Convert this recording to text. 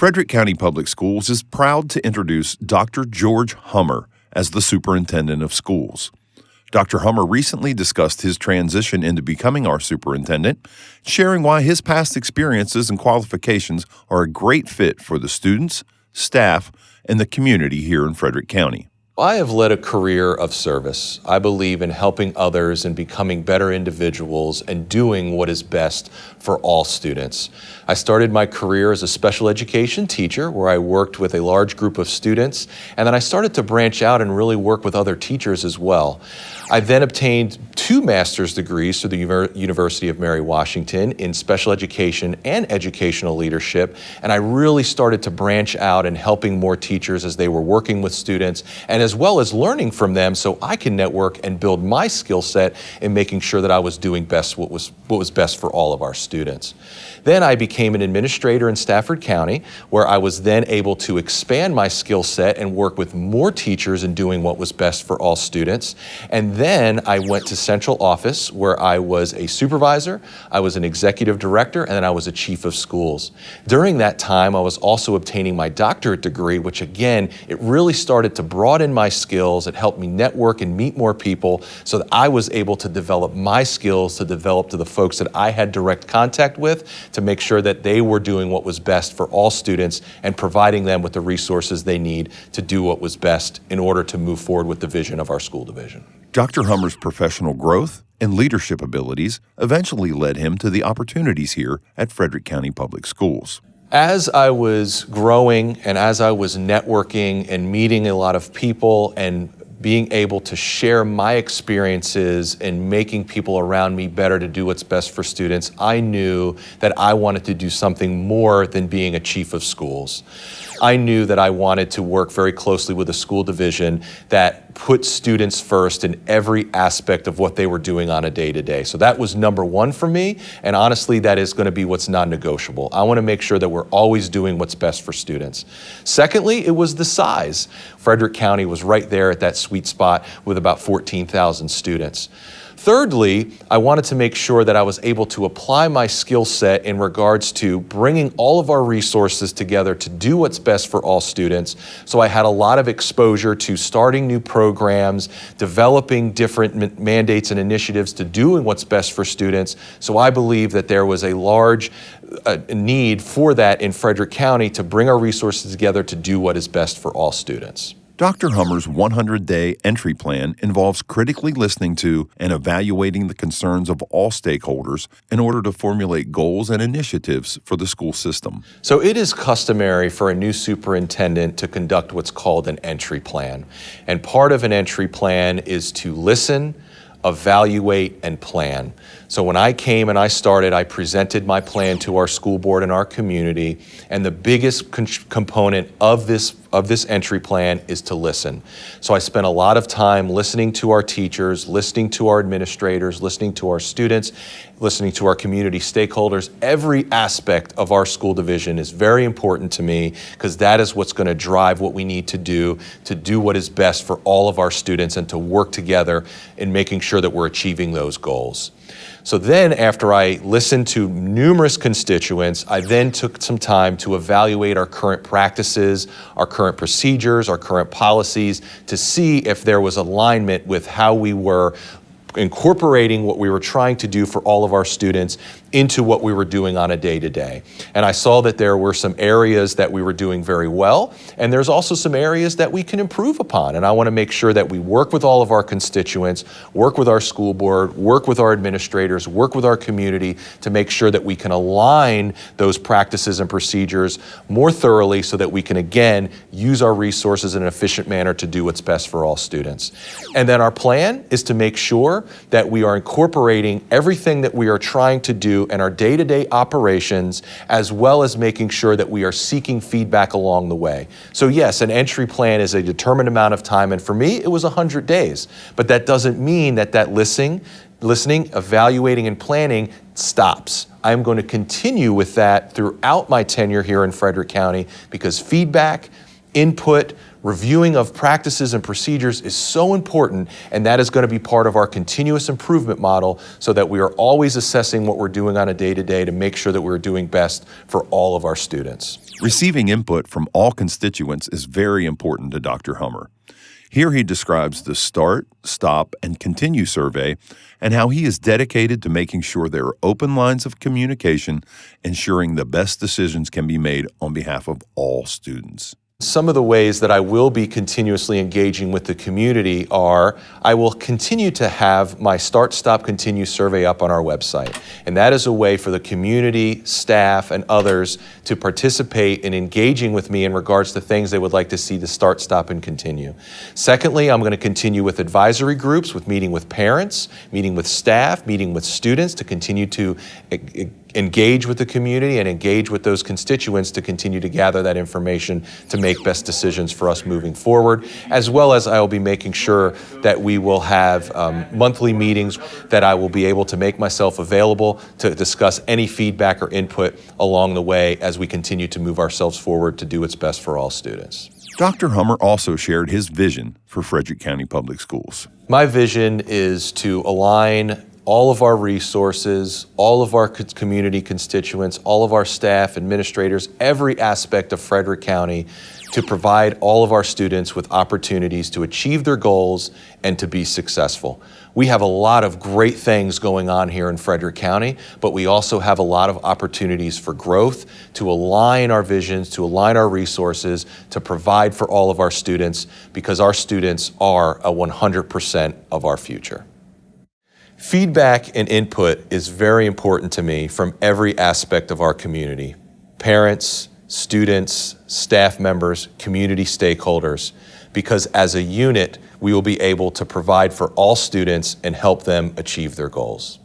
Frederick County Public Schools is proud to introduce Dr. George Hummer as the Superintendent of Schools. Dr. Hummer recently discussed his transition into becoming our superintendent, sharing why his past experiences and qualifications are a great fit for the students, staff, and the community here in Frederick County. I have led a career of service. I believe in helping others and becoming better individuals and doing what is best for all students. I started my career as a special education teacher where I worked with a large group of students, and then I started to branch out and really work with other teachers as well. I then obtained 2 master's degrees through the University of Mary Washington in special education and educational leadership, and I really started to branch out and helping more teachers as they were working with students and as well as learning from them so I can network and build my skill set in making sure that I was doing best what was best for all of our students. Then I became an administrator in Stafford County, where I was then able to expand my skill set and work with more teachers in doing what was best for all students. And then I went to central office, where I was a supervisor, I was an executive director, and then I was a chief of schools. During that time, I was also obtaining my doctorate degree, which again, it really started to broaden my skills. It helped me network and meet more people so that I was able to develop my skills to develop to the folks that I had direct contact with to make sure that they were doing what was best for all students and providing them with the resources they need to do what was best in order to move forward with the vision of our school division. Dr. Hummer's professional growth and leadership abilities eventually led him to the opportunities here at Frederick County Public Schools. As I was growing and as I was networking and meeting a lot of people and being able to share my experiences and making people around me better to do what's best for students, I knew that I wanted to do something more than being a chief of schools. I knew that I wanted to work very closely with a school division that put students first in every aspect of what they were doing on a day-to-day. So that was number one for me, and honestly, that is going to be what's non-negotiable. I want to make sure that we're always doing what's best for students. Secondly, it was the size. Frederick County was right there at that sweet spot with about 14,000 students. Thirdly, I wanted to make sure that I was able to apply my skill set in regards to bringing all of our resources together to do what's best for all students. So I had a lot of exposure to starting new programs, developing different mandates and initiatives to doing what's best for students. So I believe that there was a large need for that in Frederick County to bring our resources together to do what is best for all students. Dr. Hummer's 100-day entry plan involves critically listening to and evaluating the concerns of all stakeholders in order to formulate goals and initiatives for the school system. So it is customary for a new superintendent to conduct what's called an entry plan. And part of an entry plan is to listen, evaluate, and plan. So when I came and I started, I presented my plan to our school board and our community, and the biggest component of this entry plan is to listen. So I spent a lot of time listening to our teachers, listening to our administrators, listening to our students, listening to our community stakeholders. Every aspect of our school division is very important to me because that is what's going to drive what we need to do what is best for all of our students and to work together in making sure that we're achieving those goals. So then after I listened to numerous constituents, I then took some time to evaluate our current practices, our current procedures, our current policies to see if there was alignment with how we were incorporating what we were trying to do for all of our students into what we were doing on a day-to-day. And I saw that there were some areas that we were doing very well, and there's also some areas that we can improve upon. And I want to make sure that we work with all of our constituents, work with our school board, work with our administrators, work with our community to make sure that we can align those practices and procedures more thoroughly so that we can, again, use our resources in an efficient manner to do what's best for all students. And then our plan is to make sure that we are incorporating everything that we are trying to do in our day-to-day operations, as well as making sure that we are seeking feedback along the way. So yes, an entry plan is a determined amount of time, and for me, it was 100 days. But that doesn't mean that listening, evaluating, and planning stops. I'm going to continue with that throughout my tenure here in Frederick County because feedback, input, Reviewing of practices and procedures is so important, and that is going to be part of our continuous improvement model so that we are always assessing what we're doing on a day-to-day to make sure that we're doing best for all of our students. Receiving input from all constituents is very important to Dr. Hummer. Here he describes the Start, Stop, and Continue survey and how he is dedicated to making sure there are open lines of communication, ensuring the best decisions can be made on behalf of all students. Some of the ways that I will be continuously engaging with the community are I will continue to have my Start, Stop, Continue survey up on our website. And that is a way for the community, staff, and others to participate in engaging with me in regards to things they would like to see the Start, Stop, and Continue. Secondly, I'm going to continue with advisory groups, with meeting with parents, meeting with staff, meeting with students to continue to engage with the community and engage with those constituents to continue to gather that information to make best decisions for us moving forward, as well as I will be making sure that we will have monthly meetings that I will be able to make myself available to discuss any feedback or input along the way as we continue to move ourselves forward to do what's best for all students. Dr. Hummer also shared his vision for Frederick County Public Schools. My vision is to align all of our resources, all of our community constituents, all of our staff, administrators, every aspect of Frederick County to provide all of our students with opportunities to achieve their goals and to be successful. We have a lot of great things going on here in Frederick County, but we also have a lot of opportunities for growth, to align our visions, to align our resources, to provide for all of our students, because our students are 100% of our future. Feedback and input is very important to me from every aspect of our community. Parents, students, staff members, community stakeholders, because as a unit, we will be able to provide for all students and help them achieve their goals.